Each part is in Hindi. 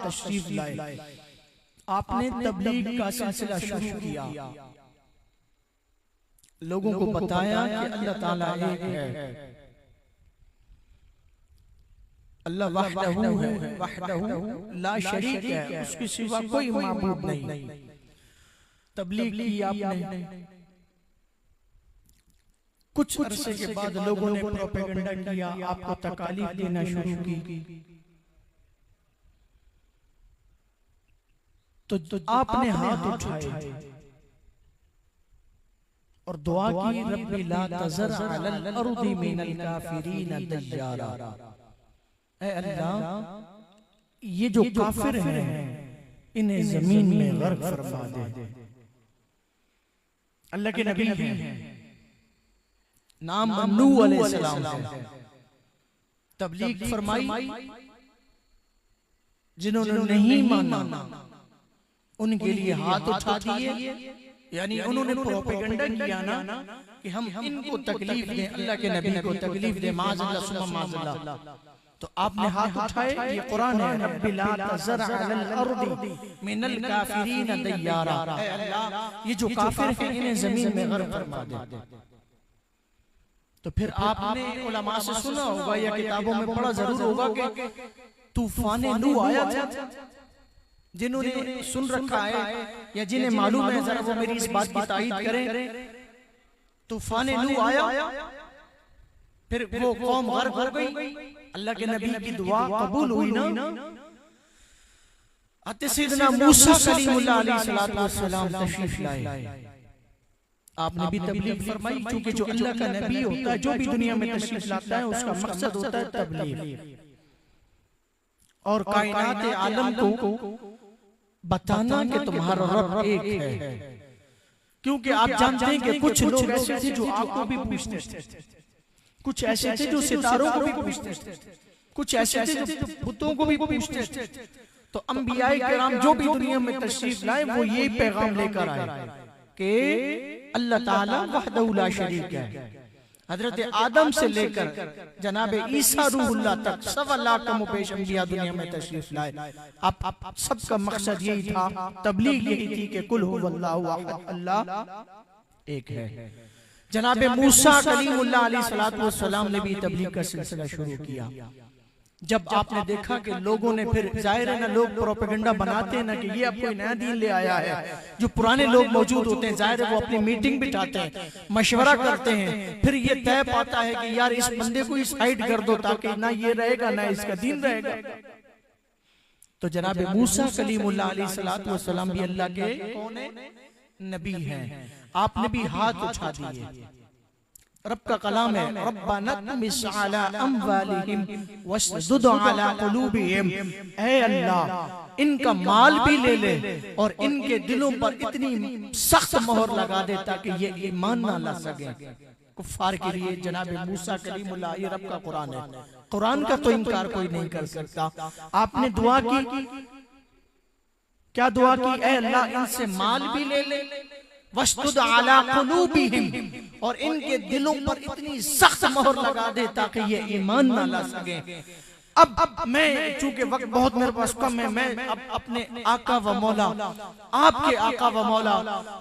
तशरीफ लाए, आपने तबलीग का सिलसिला शुरू किया, लोगों को बताया कि अल्लाह ताला एक है, अल्लाह वहदहू है, वहदहू ला शरीक है, उसके सिवा कोई माबूद नहीं। तबलीग की आपने, कुछ अरसे के बाद लोगों ने प्रोपेगेंडा किया, आपको तकालीफ देना शुरू की, तो आपने हाथ उठाए और दुआ की, रब्बी ला तज़र अलल अर्दी मिनल काफिरीन दय्यारा, ऐ अल्लाह ये जो काफिर हैं इन्हें जमीन में गर्क फरमा दे। अल्लाह के नबी हैं, नाम नूह अलैहिस्सलाम है, तबलीग फरमाई, जिन्होंने नहीं माना उनके लिए हाथ उठा दिए, यानी उन्होंने प्रोपेगेंडा किया ना कि हम इनको तकलीफ दें, अल्लाह के नबी को तकलीफ दें, माज़अल्लाह सुम्मा माज़अल्लाह। तो आपने हाथ उठाए, ये कुरान है, रब्बी ला तज़र अलल अर्दी मिनल काफिरीन दय्यारा, ऐ अल्लाह ये जो काफिर हैं इन्हें जमीन में गर्क फरमा दे। तो फिर आपने उलमा से सुना होगा या किताबों में पढ़ा जरूर होगा कि तूफान नूह आया था। जिन्होंने सुन रखा है या जिन्हें मालूम है जरा वो मेरी इस बात की तायीद करें। तूफान नूह आया, फिर वो कौम गर्क हो गई, अल्लाह के नबी की दुआ कबूल हुई ना। आते सैयदना मूसा कलीमुल्लाह अलैहिस्सलातु वस्सलाम तशरीफ लाए, आपने भी तबलीग फरमाई, क्योंकि जो अल्लाह का नबी होता है, जो भी दुनिया में तशरीफ लाता है, उसका मकसद होता है तबलीग और कायनात आलम को बताना कि तुम्हारा रब एक है। क्योंकि आप जानते हैं कि कुछ लोग ऐसे थे जो आपको भी पूछते थे, कुछ ऐसे थे जो सितारों को भी पूछते थे, कुछ ऐसे थे जो बुतों को भी पूछते थे। तो अंबियाए किराम जो भी दुनिया में तशरीफ लाए वो ये पैगाम लेकर आए कि अल्लाह ताला वहदहू ला शरीक है। हजरत आदम से लेकर जनाब ईसा रूहुल्लाह तक 1.25 लाख कम पेश अंबिया दुनिया में तशरीफ लाए। अब सबका मकसद यही था, तबलीग यही थी कि कुल हुवल्लाहु अहद, अल्लाह एक है। जनाब मूसा कलीमुल्लाह अलैहिस्सलातु वस्सलाम ने भी तबलीग का सिलसिला शुरू किया। जब आपने देखा कि लोगों ने, फिर जाहिर है ना, लोग प्रोपेगेंडा बनाते हैं ना कि ये अब कोई नया दीन ले आया है। जो पुराने लोग मौजूद होते हैं, जाहिर है वो अपनी मीटिंग बिठाते हैं, मशवरा करते हैं, फिर ये तय पाता है कि यार इस बंदे को इस साइड कर दो ताकि ना ये रहेगा ना इसका दीन रहेगा। तो जनाब मूसा कलीमुल्लाह अलैहिस्सलातु वस्सलाम भी अल्लाह के कौन है? नबी हैं। आपने भी हाथ उठा दिए, रब का कलाम है, रब्बना तमिस अला अम्वालिहिम वस्जुद अला कुलूबिहिम, ऐ अल्लाह इनका माल भी ले ले और इनके दिलों पर इतनी सख्त मोहर लगा दे ताकि ये ईमान ना ला सके। कुफार के लिए जनाब मूसा कलीमुल्लाह, ये रब का कुरान है, कुरान का तो इनकार कोई नहीं कर सकता। आपने दुआ की, क्या दुआ की? ऐ अल्लाह इनसे माल भी ले ले, वस्जुद अला कुलूबिहिम, और इनके दिलों पर इतनी सख्त मोहर लगा दे ताकि ये ईमान ना ला सके। अब मैं, चूंकि वक्त बहुत मेरे पास कम है, मैं अब अपने आका व मौला, आपके आका व मौला,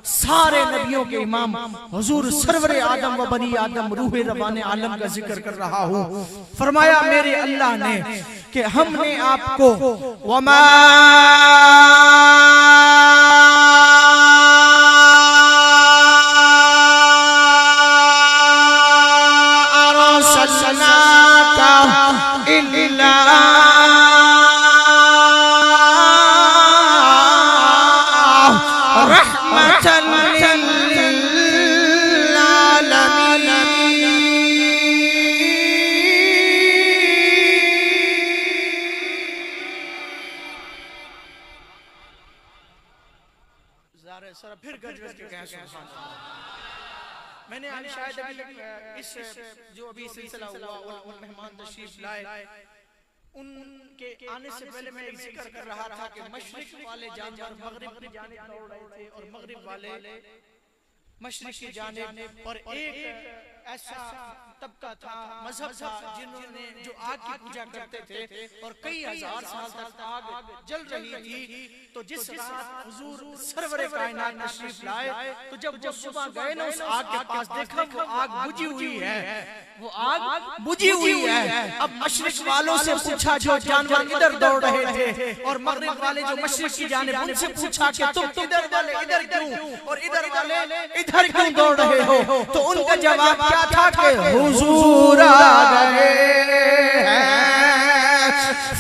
सारे नबियों के इमाम हुजूर सरवरे आदम व बनी आदम रूह रब्बाने आलम का जिक्र कर रहा हूँ। फरमाया मेरे अल्लाह ने कि हमने आपको वमा मैंने आज शायद अभी इस जो अभी सिलसिला हुआ और मेहमान तशरीफ लाए, उनके आने से पहले मैं एक जिक्र कर रहा था कि मशरिक वाले जानवर मगरिब की जानिब दौड़ रहे थे और मगरिब वाले मशरिक की जानिब, और एक ऐसा तबका था, मजहब था, जिन्होंने जो आग की पूजा करते थे और कई हजार साल तक आग जल रही थी। तो जिस रात हुजूर सरवरे कायनात तशरीफ लाए, तो जब वो सुबह गए ना उस आग के पास, देखा वो आग बुझी हुई है, वो आग बुझी हुई है। अब मशरिक वालों से पूछा, जो जानवर इधर दौड़ रहे थे, और मगरिब वाले जो मशरिक की जानिब, उनसे पूछा कि तुम इधर वाले इधर क्यों और इधर वाले इधर क्यों दौड़ रहे हो? तो उनका जवाब क्या था कि हुजूर आ गए हैं,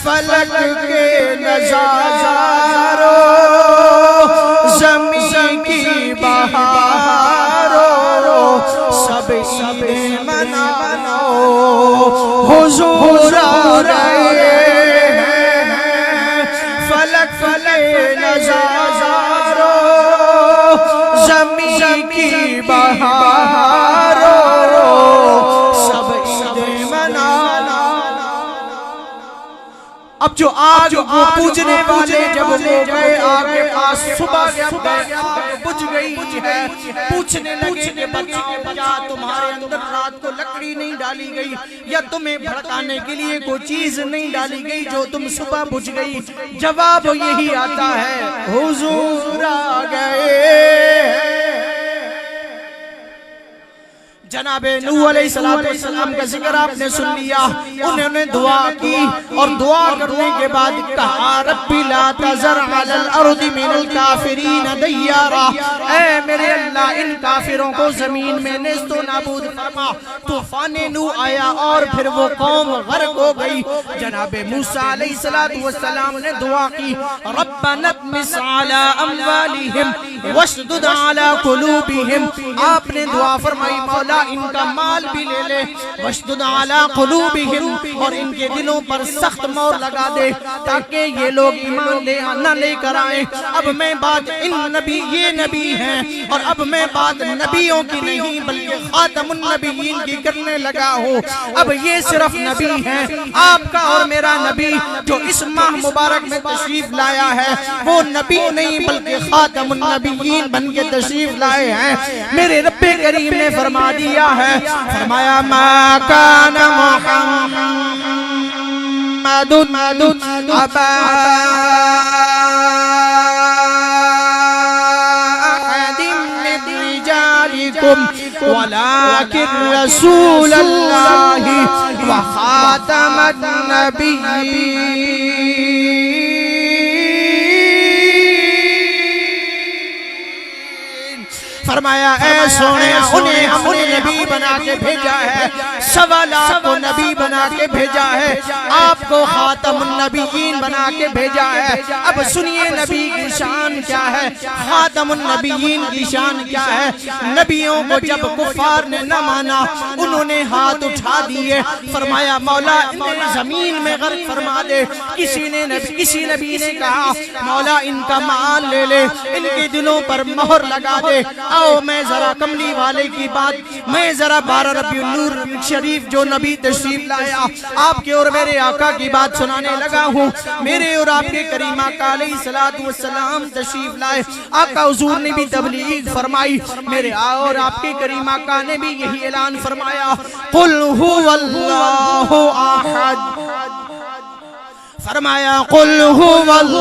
फलक के नज़ारों, ज़मीन की बहारों, सब मनाओ, हुजूर आ गए हैं, फलक के नज़ारों, ज़मीन की बहारों, सब मनाओ। अब जो आग वो पूजने वाले जब वो गए आग के पास, सुबह बुझ गई है, पूछने लगे कि बताओ क्या तुम्हारे अंदर रात को लकड़ी नहीं डाली गई, या तुम्हें भड़काने के लिए कोई चीज नहीं डाली गई जो तुम सुबह बुझ गई? जवाब यही आता है, हुजूर आ गए। जनाबे नूह अलैहिस्सलाम का जिक्र आपने सुन लिया, उन्होंने दुआ की और दुआ करने के बाद कहा, रब्बी ला तज़र अलल अर्दि मिनल काफिरीन दय्यारा, ऐ मेरे अल्लाह इन काफिरों को जमीन में नेस्तो नाबूद फरमा। तूफान नूह आया और फिर वो कौम गर्क हो गई। जनाबे मूसा अलैहिस्सलाम ने दुआ की, रब्बना तमिस अला अमवालिहिम वशदुद अला कुलूबिहिम, आपने दुआ फरमाई मौला इनका माल भी ले ले, वशदुद अला कुलूबिहिम, और इनके दिलों पर सख्त मोहर लगा दे ताकि ये लोग ईमान न लेकर आए। अब मैं बात इन नबी, ये नबी हैं, और अब मैं बात नबियों की नहीं बल्कि खातमुन नबिय्यीन की करने लगा हूँ। अब ये सिर्फ नबी हैं, आपका और मेरा नबी जो इस माह मुबारक में तशरीफ लाया है, वो नबी नहीं बल्कि खातमुन नबिय्यीन बन के तशरीफ लाए हैं। मेरे रब्बे करीम ने फरमा दिया है, फरमाया मा कान मुहम्मदुन अबा अहदिम मिन रिजालिकुम वलाकिन रसूलल्लाहि व खातमन नबिय्यीन। फरमाया ऐ सोने, उन्हें हमने नबी बना के भेजा है, 1.25 लाख को नबी बना के भेजा है, आपको खातमुन नबिय्यीन बना के भेजा है। अब सुनिए नबी की शान क्या है, खातमुन नबिय्यीन की शान क्या है। नबियों को जब कुफार ने न माना, उन्होंने हाथ उठा दिए, फरमाया मौला इन्हें जमीन में गर्क फरमा दे। किसी नबी ने कहा मौला इनका माल ले ले, इनके दिलों पर मोहर लगा दे। आओ मैं जरा कमली वाले की बात, मैं जरा 12 रबीउल नूर शरीफ जो नबी तशरीफ लाया, आपके और मेरे आका की बात सुनाने लगा हूँ। मेरे और आपके करीम आका अलैहिस्सलातु वस्सलाम तशरीफ लाए, आका हुजूर ने भी तबलीग फरमाई, मेरे और आपके करीम आका ने भी यही ऐलान फरमाया, कुल हुवल्लाहु अहद, फरमाया कुल हुवल्लाहु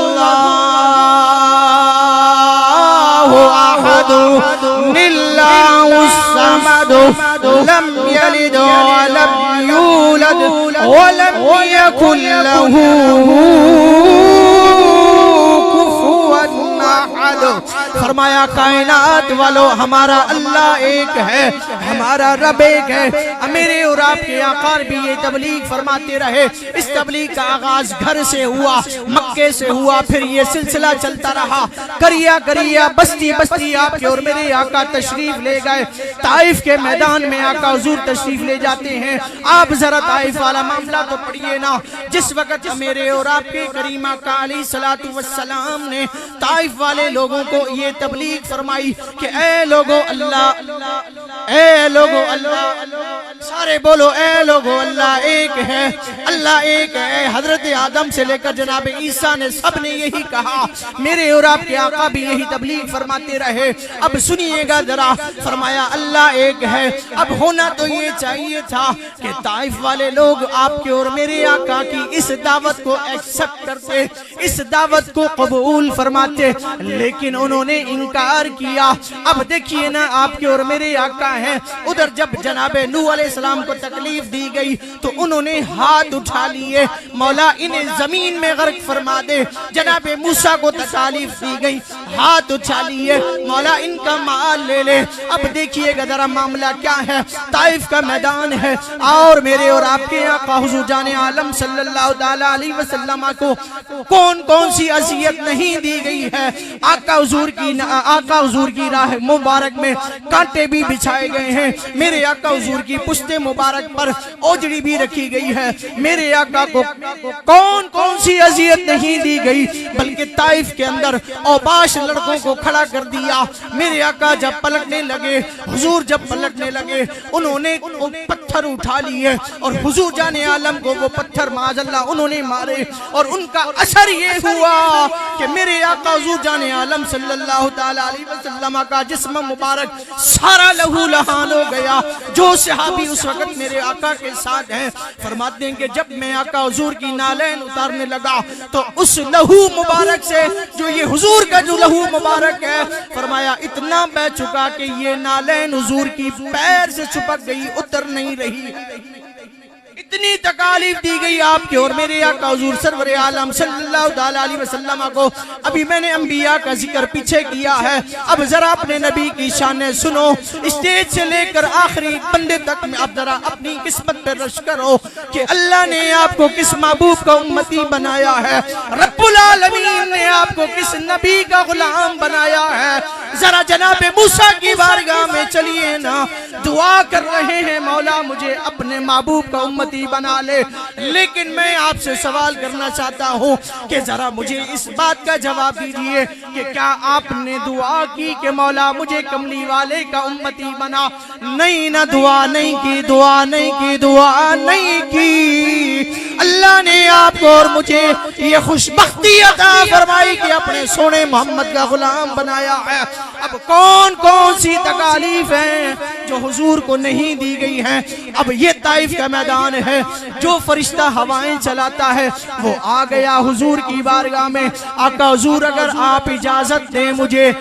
अहद लिल्लाहुस समद लम यलिद व लम यूलद व लम यकुल लहू कुफुवन अहद। फरमाया कायनात वालों, हमारा अल्लाह एक है, हमारा रब एक है। मेरे और आपके आका भी ये तबलीग फरमाते रहे। इस तबलीग का आगाज घर से हुआ, मक्के से हुआ, फिर ये सिलसिला चलता रहा। करिया करिया बस्ती बस्ती आपके और मेरे आका तशरीफ ले गए। ताइफ के मैदान में आका हुजूर तशरीफ ले जाते हैं। आप जरा ताइफ वाला मामला तो पढ़िए ना। जिस वक्त मेरे और आपके करीम आका अलैहिस्सलातु वस्सलाम ने ताइफ वाले लोगों को ये तबलीग फरमाई कि ए लोगो अल्लाह, ए लोगो अल्लाह, सारे बोलो ए लोगो अल्लाह एक है। अल्लाह एक है। हजरत आदम से लेकर जनाब ईसा ने सब ने यही कहा, मेरे और आपके आका भी यही तबलीग फरमाते रहे। अब सुनिएगा जरा, फरमाया अल्लाह एक है। अब होना तो ये चाहिए था कि ताइफ वाले लोग आपके और मेरे आका की इस दावत को एक्सेप्ट करते, इस दावत को कबूल फरमाते, लेकिन उन्होंने इनकार किया। अब देखिए ना, आपके और मेरे आका हैं, उधर जब जनाब नूह अलैहिस्सलाम को तकलीफ दी गई तो उन्होंने हाथ उठा लिए, मौला इन्हें जमीन में गर्क फरमा दे। जनाब मूसा को तकलीफ दी गई, हाथ उठा लिए, मौला इनका माल ले ले। अब देखिएगा जरा मामला क्या है। ताइफ का मैदान है और मेरे और आपके आका हुजूर जाने आलम सल्लल्लाहु ताला अलैहि वसल्लम को कौन कौन सी अज़ियत नहीं दी गई है। आका हुजूर की राह मुबारक में कांटे भी बिछाए गए हैं। मेरे आका हुजूर की पुश्ते मुबारक पर ओजड़ी भी रखी गई है। मेरे आका को कौन कौन सी अज़ियत नहीं दी गई, बल्कि ताइफ के अंदर औबाश लड़कों को खड़ा कर दिया। मेरे आका जब पलटने लगे, हुजूर जब पलटने लगे, उन्होंने पत्थर उठा लिए और हुजूर जाने आलम को वो पत्थर माज़अल्लाह उन्होंने मारे और उनका असर ये हुआ कि मेरे आका हुजूर जाने आलम सल्लल्लाहु ताला अलैहि वसल्लम का जिस्म मुबारक सारा लहू लहान हो गया। जो सहाबी उस वक्त मेरे आका के साथ हैं फरमाते हैं कि जब मैं आका हुजूर की नालैन उतारने लगा तो उस लहू मुबारक से, जो ये हुजूर का जो लहू मुबारक है, फरमाया इतना बह चुका कि ये नालैन हुजूर की पैर से चिपक गई, उतर नहीं रही। इतनी तकालीफ दी गई आपके और मेरे आका हुजूर सरवर आलम सल्लल्लाहु अलैहि वसल्लम को। अभी मैंने अंबिया का जिक्र पीछे किया है, अब जरा अपने नबी की शान सुनो। स्टेज से लेकर आखिरी बंदे तक में आप जरा अपनी किस्मत पे रश करो कि अल्लाह ने आपको किस महबूब का उम्मती बनाया है, रब्बुल आलमीन ने आपको किस नबी का गुलाम बनाया है। जरा जनाब मूसा की बारगाह में चलिए ना, दुआ कर रहे हैं मौला मुझे अपने महबूब का उम्मती बना ले। लेकिन मैं आपसे सवाल करना चाहता हूँ कि जरा मुझे इस बात का जवाब दीजिए कि क्या आपने दुआ की कि मौला मुझे कमली वाले का उम्मती बना? नहीं ना, दुआ नहीं की, दुआ नहीं की, दुआ नहीं की। अल्लाह ने आपको और मुझे ये खुशबख्ती अता फरमाई कि अपने सोने मोहम्मद का गुलाम बनाया है। अब कौन कौन सी तकालीफ हैं जो हुजूर को नहीं दी गई हैं। अब ये ताइफ का मैदान है, जो फरिश्ता हवाएं चलाता है वो आ गया हुजूर की बारगाह में। आका हुजूर अगर आप इजाजत दें मुझे,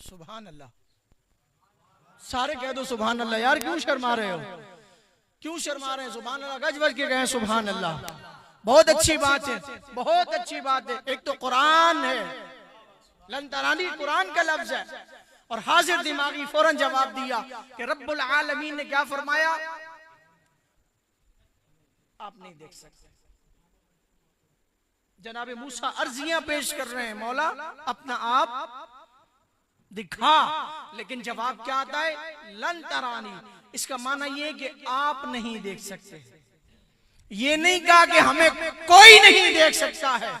सुभान अल्लाह, सारे कह दो सुभान अल्लाह। यार क्यों शर्मा रहे हो, क्यों शर्मा रहे हैं? सुभान अल्लाह गज बज के कहें सुभान अल्लाह। बहुत अच्छी बात है, बहुत अच्छी बात है। एक तो कुरान है, लंतरानी कुरान का लफ्ज है, और हाजिर दिमागी फौरन जवाब दिया कि रब्बुल आलमीन ने क्या फरमाया आप नहीं देख सकते। जनाबे मूसा अर्जियां पेश कर रहे हैं, मौला अपना आप दिखा, लेकिन जवाब क्या आता है? लन तरानी। इसका माना ये कि आप नहीं देख सकते। ये नहीं कहा कि हमें कोई नहीं देख सकता है।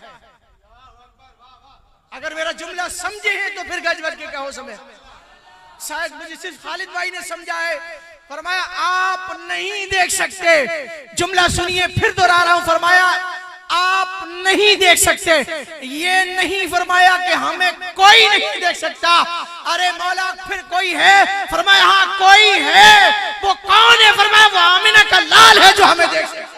अगर मेरा जुमला समझे हैं तो फिर गज बज के कहो समय। शायद मुझे सिर्फ खालिद भाई ने समझा है। फरमाया आप नहीं देख सकते। जुमला सुनिए, फिर दोहरा रहा हूं। फरमाया आप नहीं देख सकते। ये नहीं फरमाया कि हमें कोई नहीं देख सकता। अरे मौला फिर कोई है? फरमाया हाँ कोई है। वो कौन है? फरमाया वो आमिना का लाल है जो हमें देख सकता।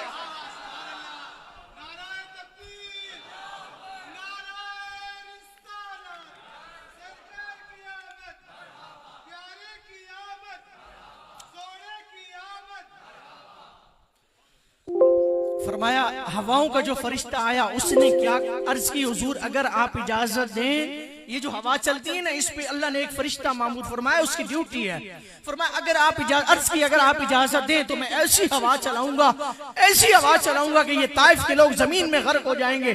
फरमाया हवाओं का जो फरिश्ता आया उसने क्या अर्ज की, हुजूर अगर आप इजाजत दें, ये जो हवा चलती है ना, इस पे अल्लाह ने एक फरिश्ता मामूर फरमाया, उसकी ड्यूटी है। फरमाया अगर आप अर्ज की अगर आप इजाजत दें तो मैं ऐसी हवा चलाऊंगा, ऐसी हवा चलाऊंगा कि ये ताइफ के लोग जमीन में गर्क हो जाएंगे।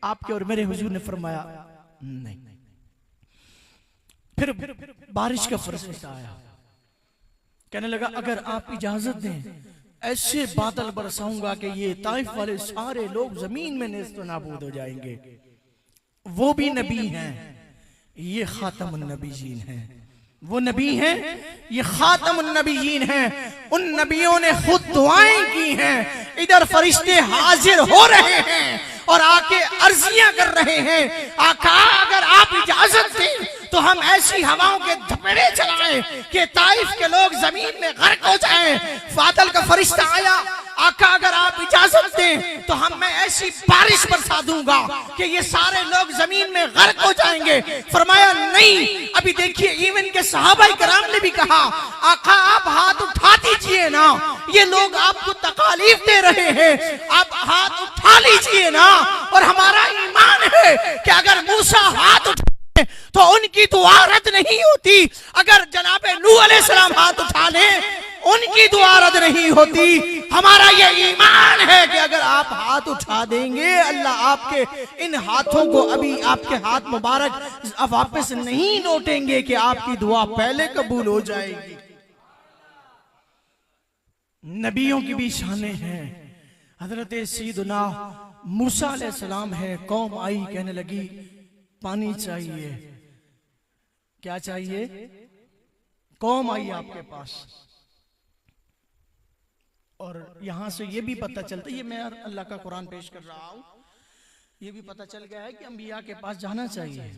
आपके और मेरे हुजूर ने फरमाया नहीं। फिर बारिश का फरिश्ता आया, कहने लगा अगर आप इजाजत दें ऐसे बादल बरसाऊंगा कि ये ताइफ वाले सारे लोग जमीन में नेस्त नाबूद हो जाएंगे। वो भी नबी हैं, ये खातमुन नबीयीन हैं। वो नबी हैं, ये खातमुन नबीयीन हैं। उन नबियों ने खुद दुआएं की हैं। इधर फरिश्ते हाजिर हो रहे हैं और आके अर्जियां कर रहे हैं, आका अगर आप इजाजत दें तो हम ऐसी हवाओं के धपेड़े चलाएं कि ताइफ के लोग जमीन में गर्क हो जाएं। बादल का फरिश्ता आया, आका अगर आप इजाजत दें तो मैं ऐसी बारिश बरसा दूंगा कि ये सारे लोग जमीन में गर्क हो जाएंगे। फरमाया नहीं। अभी देखिए इवन के सहाबाई कराम ने भी कहा आका आप हाथ उठा दीजिए ना, ये लोग आपको तकालीफ दे रहे हैं, आप हाथ उठा लीजिए ना। और हमारा ईमान है कि अगर मूसा हाथ उठा तो उनकी दुआ रद्द नहीं होती, अगर जनाबे नूह अलैहिस्सलाम हाथ उठा लें उनकी दुआ रद्द नहीं होती। हमारा ये ईमान है कि अगर आप हाथ उठा देंगे अल्लाह आपके इन हाथों को, अभी आपके हाथ मुबारक वापस नहीं लौटेंगे कि आपकी दुआ पहले कबूल हो जाएगी। नबियों की भी शाने हैं। हजरत सैयदना मूसा अलैहिस्सलाम है, कौम आई कहने लगी पानी चाहिए। क्या चाहिए? कौम आई आपके पास। और यहां से ये भी पता चलता, ये मैं अल्लाह का कुरान पेश कर रहा हूं, ये भी पता चल गया है कि अंबिया के पास जाना चाहिए,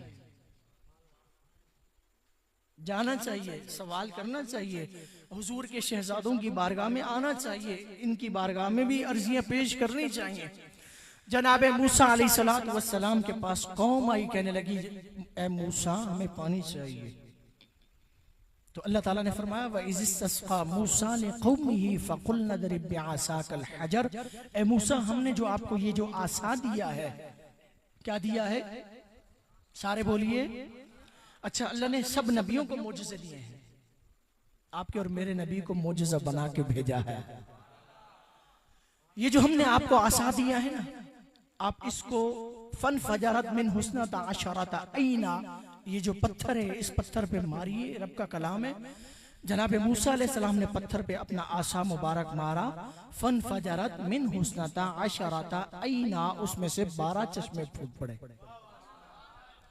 जाना चाहिए, सवाल करना चाहिए, हुजूर के शहजादों की बारगाह में आना चाहिए, इनकी बारगाह में भी अर्जियां पेश करनी चाहिए। जनाबे मूसा अलैहिस्सलातु वस्सलाम के पास कौम आई, कहने लगी ए मूसा हमें पानी चाहिए। तो अल्लाह ताला ने फरमाया वइज़िस्तस्क़ा मूसा लिक़ौमिही फ़क़ुलना दरिब बिअसाकल हजर। ए मूसा हमने जो आपको ये जो आसा दिया है, क्या दिया है? सारे बोलिए। अच्छा, अल्लाह ने सब नबियों को मोजज़े दिए हैं, आपके और मेरे नबी को मोजज़ा बना के भेजा है। ये जो हमने आपको आसा दिया है ना, आप इसको फन फजरत मिन हुस्नता अशरता ऐना, ये जो पत्थर है इस पत्थर पे मारिए। रब का कलाम है। जनाब मूसा अलैहिस्सलाम ने पत्थर पे अपना आसा मुबारक मारा, फन फजरत मिन हुस्नता अशरता ऐना, उसमें से 12 चश्मे फूट पड़े।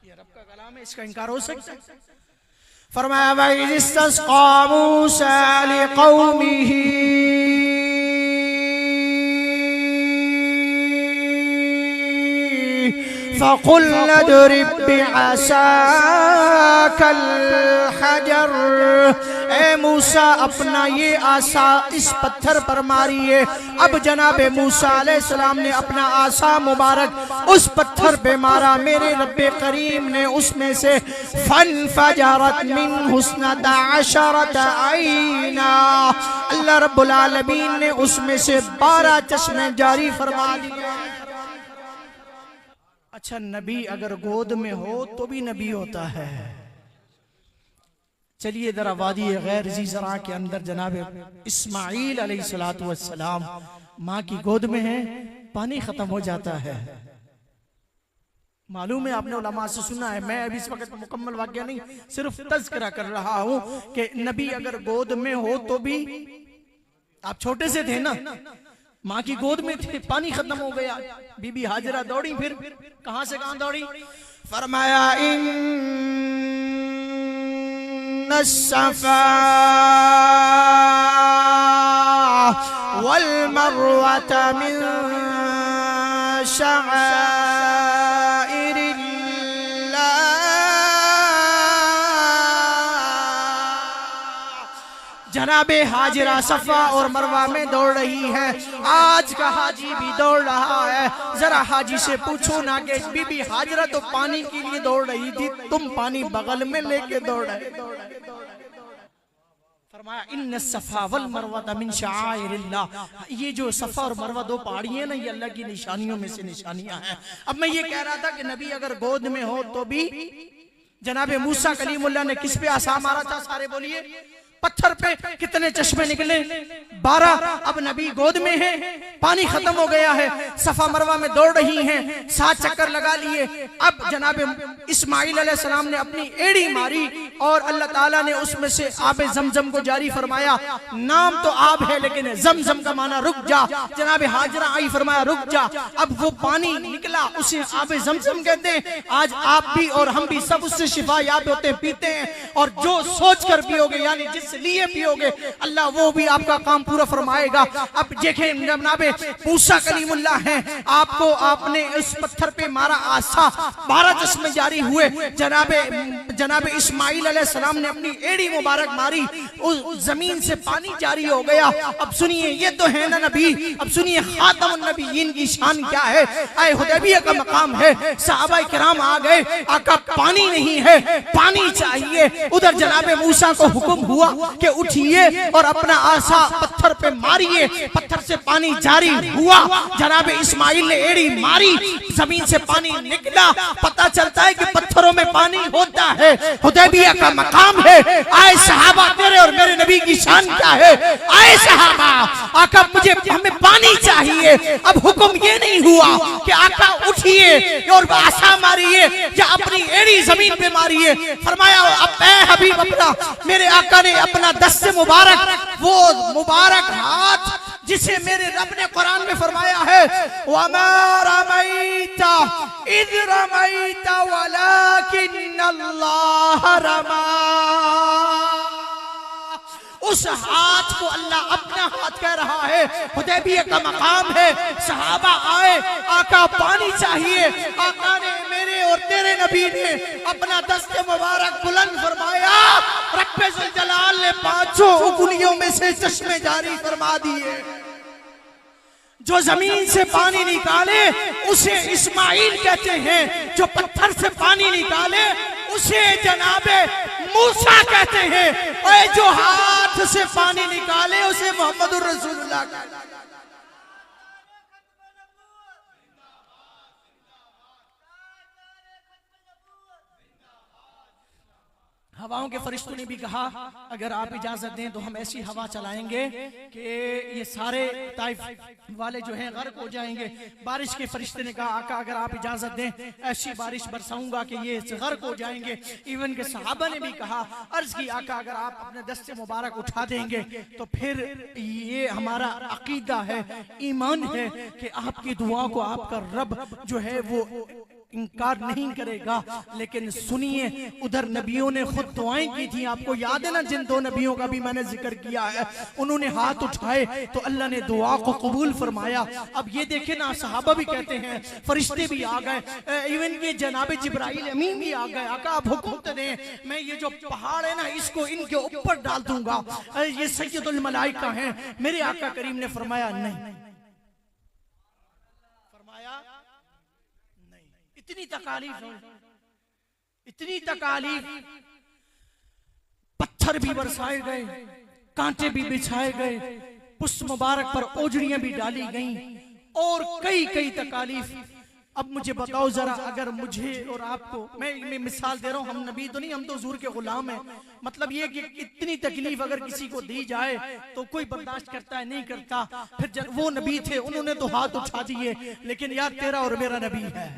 ये रब का कलाम है, इसका इनकार हो सकता है? फरमाया वइज़िस्तस्क़ा मूसा लिक़ौमिही फ़क़ुलना दरिब बिअसाकल हजर। ए मूसा अपना ये आसा इस पत्थर पर मारिए। अब जनाबे मूसा अलैहिस्सलाम ने अपना आसा मुबारक उस पत्थर पे मारा, मेरे रब्बे करीम ने उसमें से फनफजरत मिन हुस्नता अशरता ऐना, अल्लाह रब्बुल आलमीन ने उसमें से 12 चश्मे जारी फरमा दिए। अच्छा, नबी अगर गोद में हो तो भी नबी होता है। चलिए जरा वादी गैर ज़ीज़रा के अंदर जनाब इस्माईल अलैहिस्सलातु वस्सलाम माँ की गोद में है, पानी खत्म हो जाता है, मालूम है आपने उलमा से सुना है, मैं अभी इस वक्त मुकम्मल वाक़या नहीं सिर्फ तज़किरा कर रहा हूं कि नबी अगर गोद में हो तो भी, आप छोटे से थे ना, माँ की गोद में थे, पानी खत्म हो गया, बीबी हाजरा दौड़ी, फिर कहां से कहां दौड़ी, फरमाया इन्ना सफा वल मरवत मिन शआइरिल्लाह। जनाबे हाजिरा सफा और मरवा में दौड़ रही है, आज का हाजी भी दौड़ रहा है। जरा हाजी से पूछो ना कि बीबी हाजिरा तो पानी के लिए दौड़ रही थी, तुम पानी बगल में लेके दौड़ रहे। फरमाया इन्न सफा वल मरवा मिन शआइरिल्लाह, ये जो सफा और मरवा दो पहाड़ी है ना, ये अल्लाह की निशानियों में से निशानियां हैं। अब मैं ये कह रहा था कि नबी अगर गोद में हो तो भी, जनाबे मूसा कलीमुल्लाह ने किस पे आसा मारा था, सारे बोलिए, पत्थर पे कितने चश्मे निकले, 12। अब नबी गोद में है, पानी खत्म हो गया है, सफा मरवा में दौड़ रही हैं, 7 चक्कर लगा लिए। अब जनाब इस्माइल अलैहिस्सलाम ने अपनी एड़ी मारी और अल्लाह ताला ने उसमें से आबे जमजम को जारी फरमाया। नाम तो आब है लेकिन जमजम का माना रुक जा। जनाब हाजरा आई, फरमाया रुक जा। अब वो पानी निकला, उसे आबे जमजम कहते हैं। आज आप भी और हम भी सब उससे शिफा याब होते पीते हैं, और जो सोच कर पियोगे यानी जिस लिए पियोगे अल्लाह वो भी आपका काम पूरा फरमाएगा। अब देखें जनाबे मूसा कलीमुल्लाह हैं, आपको आपने उस पत्थर पे मारा आसा, 12 चश्मे जारी हुए। जनाबे इस्माइल अलैहिस्सलाम ने अपनी एड़ी मुबारक मारी, उस जमीन से पानी जारी हो गया। अब सुनिए, ये तो है ना नबी, अब सुनिए खातमुन नबीयीन की शान क्या है। आए हुदैबिया का मकाम है, सहाबा किराम आ गए, आका पानी नहीं है, पानी चाहिए। उधर जनाबे मूसा को हुक्म हुआ कि उठिए और अपना आसा पत्थर पे मारिए, पत्थर से पानी जारी हुआ। जनाबे इस्माइल ने एड़ी मारी, जमीन से पानी निकला। पता चलता है कि पत्थरों में पानी होता है, हुदैबिया का मकाम है। आए सहाबा, तेरे और मेरे नबी की शान क्या है। आए सहाबा, आका मुझे हमें पानी चाहिए। अब हुक्म ये नहीं हुआ कि आका उठिए और आसा मारिए या अपनी एड़ी जमीन पे मारिए। फरमाया अब हबीब अपना, मेरे आका ने अपना दस्ते मुबारक, वो मुबारक हाथ जिसे मेरे रब ने कुरान में फरमाया है, वमा रमैता इज़ रमैता वलाकिन्नल्लाह रमा। उस हाथ को अल्लाह अपना हाथ कह रहा है। हुदैबिया का मकाम है, सहाबा आए, आका पानी चाहिए। आका ने, मेरे और तेरे नबी ने अपना दस्ते मुबारक बुलंद फरमाया। रब्बे जुल जलाल ने 5 उंगलियों में से चश्मे जारी फरमा दिए। जो जमीन से पानी निकाले उसे इस्माइल कहते हैं, जो पत्थर से पानी निकाले उसे जनाबे मूसा कहते हैं, और जो हाथ से पानी निकाले उसे मोहम्मदुर रसूलुल्लाह कहते हैं। हवाओं के फरिश्तों ने भी कहा अगर आप इजाजत दें तो हम ऐसी हवा चलाएंगे कि ये सारे ताइफ वाले जो हैं गर्क हो जाएंगे। बारिश के फरिश्ते ने कहा आका अगर आप इजाजत दें ऐसी बारिश बरसाऊंगा कि ये गर्क हो जाएंगे। इवन के सहाबा ने भी कहा, अर्ज की आका अगर आप अपने दस्ते मुबारक उठा देंगे तो फिर ये हमारा अकीदा है, ईमान है कि आपकी दुआ को आपका रब जो है वो इनकार नहीं करेगा। लेकिन सुनिए, उधर नबियों ने खुद दुआएं की थी। आपको याद है ना, जिन 2 नबियों का भी मैंने जिक्र किया है, उन्होंने हाथ उठाए तो अल्लाह ने दुआ को कबूल फरमाया। अब ये देखे ना, सहाबा भी कहते हैं, फरिश्ते भी आ गए, इवन ये जनाब जिब्राइल अमीन भी आ गए। आका आप हुक्म दें, मैं ये जो पहाड़ है ना इसको इनके ऊपर डाल दूंगा, ये सैयदुल मलाइका हैं। मेरे आका करीम ने फरमाया नहीं, इतनी तकालीफ, पत्थर भी बरसाए गए, कांटे भी बिछाए गए, पुष्प मुबारक पर ओजड़ियां भी डाली गईं और कई तकालीफ। अब मुझे बताओ जरा, अगर मुझे और आपको, मैं मिसाल दे रहा हूं, हम नबी तो नहीं, हम तो हुजूर के गुलाम हैं। मतलब ये कि इतनी तकलीफ अगर किसी को दी जाए तो कोई बर्दाश्त करता है, नहीं करता। फिर वो नबी थे, उन्होंने तो हाथ उठा दिए, लेकिन यार तेरा और मेरा नबी है।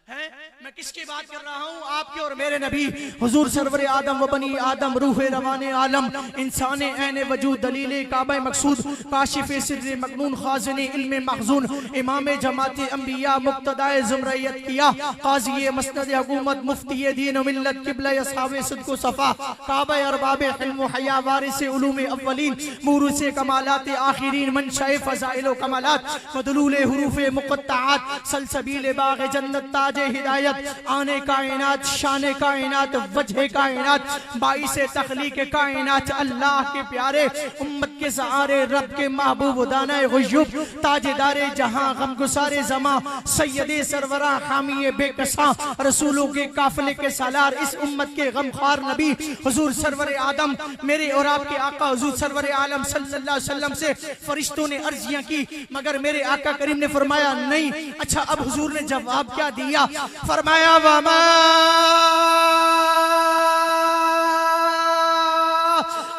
हैं? मैं किसकी बात कर रहा हूँ? आपके और मेरे नबी हुजूर सरवर आदम व बनी आदम, रूह रवाने आलम, इंसान ऐन वजूद, दलील काबा मकसूद, काशिफ सिर्र मकनून, खाज़िन इल्म मखज़ून, इमाम जमात अंबिया, मुक्तदाए ज़ुमरयत किया, काज़ी मसनद हुकूमत, मुफ्ती दीन मिल्लत, क़िबला असहाब सिद्क़ व सफ़ा, काबा अरबाब हिल्म व हया, वारिस उलूम अव्वलीन, मूरुस कमालात आखिरीन, मंशा फ़ज़ाइल व कमालात, मदलूल हुरूफ मुक़त्तआत, सलसबील बाग़ जन्नत, ताज हिदायत, आने कायनात, शान कायनात, वजह कायनात, बाइस तखलीक कायनात, अल्लाह के प्यारे, उम्मत के सहारे, रब के महबूब, दाना गुयूब, ताजदारे जहां, गमगुसारे जमा, सैयदे सरवरा, हामी बेकसा, रसूलों के काफिले के सालार, इस उम्मत के गमखार नबी हुजूर सरवर आदम, मेरे और आपके आका हुजूर सरवर आलम सल्लल्लाहु अलैहि वसल्लम से फरिश्तों ने अर्जियां की, मगर मेरे आका करीम ने फरमाया नहीं। अच्छा, अब हुजूर ने जवाब क्या दिया? फरमाया वमा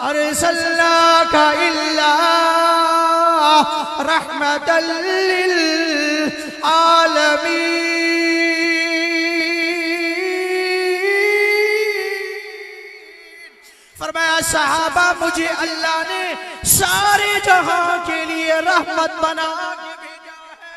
अरसलनाका इल्ला रहमतल लिल आलमीन। फरमाया सहाबा, मुझे अल्लाह ने सारे जहां के लिए रहमत बना के भेजा है।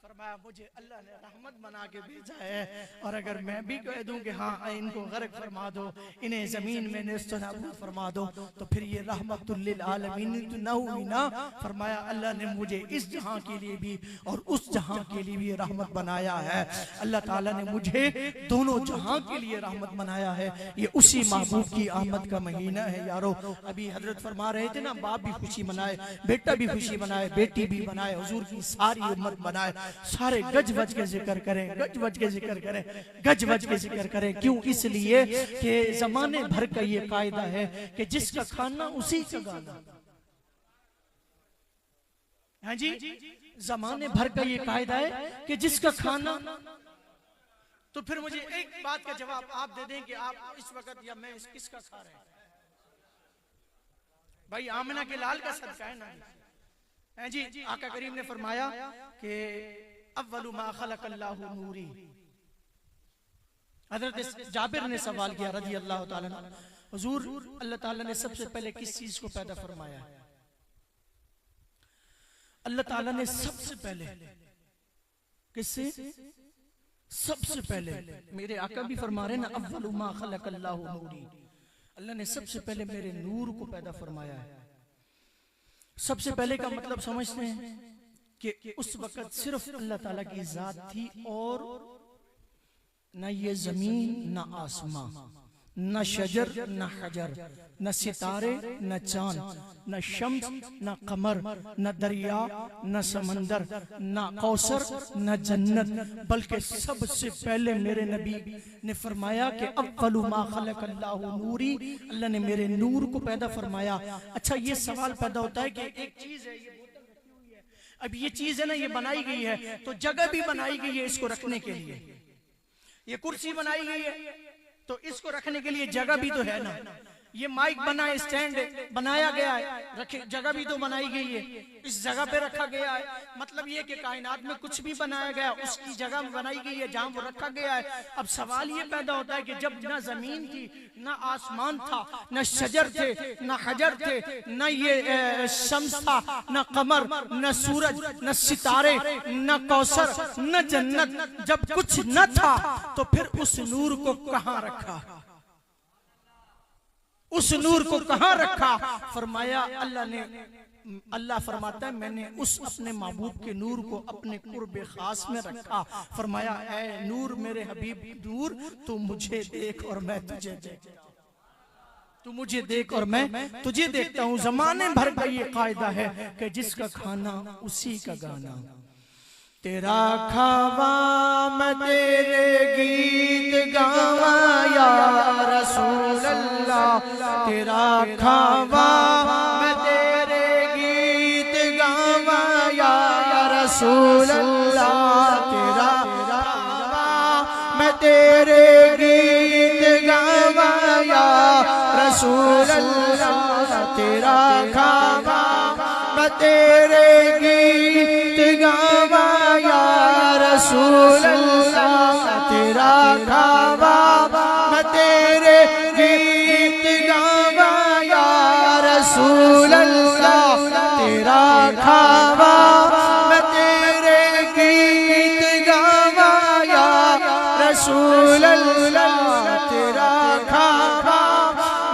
फरमाया मुझे अल्लाह ने रहमत बना के भेजा है, और अगर मैं भी कह दूं कि हाँ इनको गर्क फरमा दो, इन्हें जमीन में नेस्त नाबूद फरमा दो, तो फिर ये रहमतुल लिल आलमीन तो न हुई ना। फरमाया अल्लाह ने मुझे इस जहां के लिए भी और उस जहां के लिए भी रहमत बनाया है। अल्लाह ताला ने मुझे दोनों जहां के लिए रहमत बनाया है। ये उसी महबूब की आमद का महीना है यारो। अभी हजरत फरमा रहे थे ना, बाप भी खुशी मनाए, बेटा भी खुशी मनाए, बेटी भी मनाए, हुजूर की सारी उम्मत मनाए, सारे गज वज के जिक्र करें, गज वज के जिक्र करें, गज वज के जिक्र करें। क्यों? इसलिए कि जमाने भर का ये कायदा है कि जिसका खाना उसी का गाना। हाँ जी, जमाने भर का ये कायदा है कि जिसका खाना। तो फिर मुझे एक बात का जवाब आप दे दें कि आप इस वक्त या मैं किसका खा रहे हैं? भाई आमिना के लाल का सदका है ना जी। आका करीम ने फरमाया कि अव्वलु मा खलक़ल्लाहु नूरी। हज़रत जाबिर ने सवाल किया रज़ी अल्लाह ताला अन्हु, हुजूर अल्लाह ताला ने सबसे पहले किस चीज को पैदा फरमाया है? अल्लाह ताला ने सबसे पहले किससे? सबसे पहले मेरे आका भी फरमा रहे ना, अव्वलु मा खलक़ल्लाहु नूरी। अल्लाह ने सबसे पहले मेरे नूर को पैदा फरमाया है। सबसे पहले का मतलब समझते हैं कि उस वक्त सिर्फ अल्लाह ताला की जात थी, और न ये जमीन, न आसमां, न शजर, न हजर, न सितारे, न चांद, न शम्स, न कमर, न दरिया, न समंदर, न कौसर, न जन्नत, बल्कि सबसे पहले मेरे नबी ने फरमाया कि अव्वलु मा खलक़ल्लाहु नूरी। अल्लाह ने मेरे नूर को पैदा फरमाया। अच्छा, ये सवाल पैदा होता है कि एक चीज है, ये बोतल रखी हुई है, अब ये चीज है ना, ये बनाई गई है, तो जगह भी बनाई गई है इसको रखने के लिए। ये कुर्सी बनाई गई है, तो इसको रखने के लिए जगह भी तो है ना। ये माइक बना, स्टैंड बनाया गया है, रखे जगह भी तो बनाई गई है, इस जगह पे रखा गया है। मतलब ये कि कायनात में कुछ भी बनाया गया उसकी जगह बनाई गई है जहां वो रखा गया है। अब सवाल ये पैदा होता है कि जब ना जमीन थी, ना आसमान था, न शजर थे, न हजर थे, न ये शम्स था, न कमर, न सूरज, न सितारे, न कौसर, न जन्नत, जब कुछ न था तो फिर उस नूर को कहां रखा? उस नूर को कहां रखा? फरमाया अल्लाह फरमाता है मैंने उस अपने महबूब के नूर को अपने कुर्ब खास में रखा। फरमाया ऐ नूर, मेरे हबीब नूर, तू मुझे देख और मैं तुझे देखता हूं, तू मुझे देख और मैं तुझे देखता हूं। जमाने भर का ये कायदा है कि जिसका खाना उसी का गाना। तेरा खावा मैं तेरे गीत गावा या रसूल अल्लाह, तेरा खावा मैं तेरे गीत गावा या रसूल अल्लाह, तेरा खावा मैं तेरे गीत गावा या रसूल अल्लाह, तेरा खावा मैं तेरे गीत गावा या रसूल खावा मैं तेरे गीत गावा या रसूल अल्लाह, तेरा खावा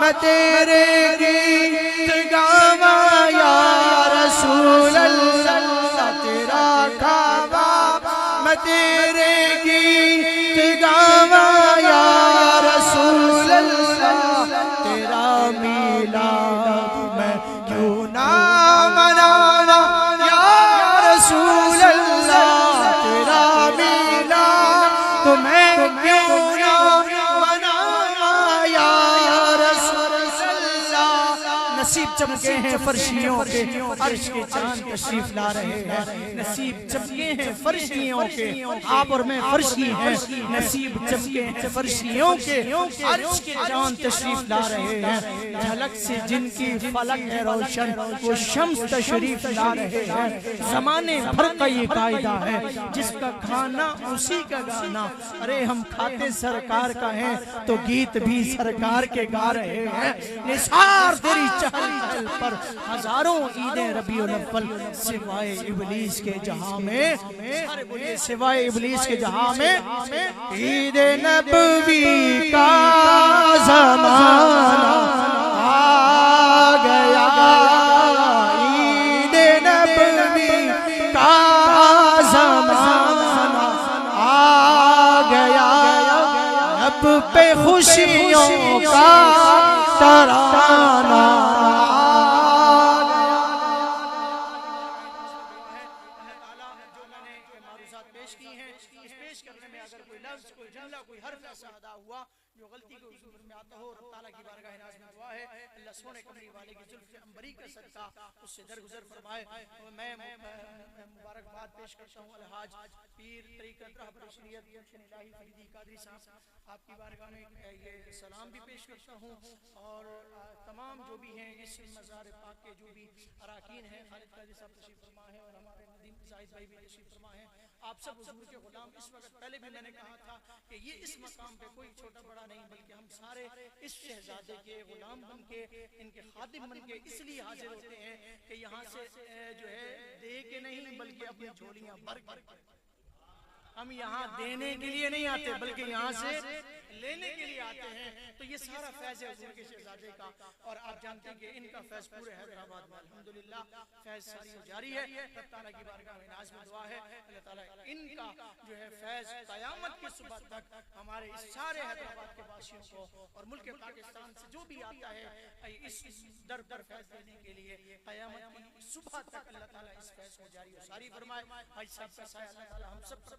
मैं तेरे गीत गावा या रसूल अल्लाह, तेरा खावा मैं तेरे गीत गावा या रसूल अल्लाह, तेरा मिलाद मैं क्यों ना मनाना या रसूल अल्लाह, तेरा मिलाद तो मैं क्यों ना मनाना या रसूल अल्लाह। नसीब चमके हैं फर्शियों के, अर्श के चांद तशरीफ ला रहे हैं। नसीब चमके हैं फर्शियों के, आप और मैं फर्शी हैं। नसीब चमके हैं फर्शियों के, अर्श के चांद तशरीफ ला रहे हैं। झलक से जिनकी फलक है रोशन, वो शम्स तशरीफ ला रहे हैं। जमाने भर का ये कायदा है, जिसका खाना उसी का गाना। अरे हम खाते सरकार का है तो गीत भी सरकार के गा रहे हैं। निसार तेरी चहल पहल पर हजारों ईदें रबीउल अव्वल, सिवाय इबलीस के जहां में, सिवाय इबलीस के जहां में ईद नबवी का ज़माना आ गया, ईद नबवी का ज़माना आ गया, अब पे खुशियों का तराना। पेश करने में अगर कोई लफ्ज, कोई जुमला, कोई हर्फ ऐसा अदा हुआ जो गलती को ज़ुबान में आता हो, रब ताला की बारगाह नाज़ में दुआ है अल्लाह सोने कमरी वाले की जुल्फ़ अंबरी का सदका उससे दरगुजर फरमाए। मैं मुबारकबाद पेश करता हूँ अलहाज पीर तरीक़त रहबर शरीयत इलाही फरीदी कादरी साहब, आपकी बारगाह में ये सलाम भी पेश करता हूँ। और तमाम जो भी हैं इस मज़ार पाक के जो भी अराकीन हैं, खालिद कादरी साहब तशरीफ़ फरमा है और हमारे नदीम जाहिद भाई भी तशरीफ़ फरमा है। आप सब हुज़ूर के गुलाम, इस वक्त पहले भी मैंने कहा था कि ये इस मकाम पे कोई छोटा बड़ा नहीं, बल्कि हम सारे इस शहजादे के गुलाम बन के, इनके खादिम बन के इसलिए हाजिर होते हैं कि यहाँ से जो है दे के नहीं, बल्कि अपनी झोलियाँ भर कर। हम यहाँ देने के लिए नहीं आते, बल्कि यहाँ से लेने के लिए आते हैं। तो ये सारा फैज़ है हुज़ूर के शहजादे का। और आप जानते हैं कि इनका फैज़ पूरे हैदराबाद में अल्हम्दुलिल्लाह फैज़ सारी जारी है। रब ताला की बारगाह में नाज़ में दुआ है अल्लाह ताला इनका जो है फैज़ क़यामत की सुबह तक हमारे इस सारे हैदराबाद के वासियों को और मुल्क पाकिस्तान से जो भी आता है इस दर पर फैज़ देने के लिए क़यामत की सुबह तक अल्लाह ताला इस फैज़ को जारी और सारी फरमाए। भाई साहब का साया अल्लाह ताला हम सब पर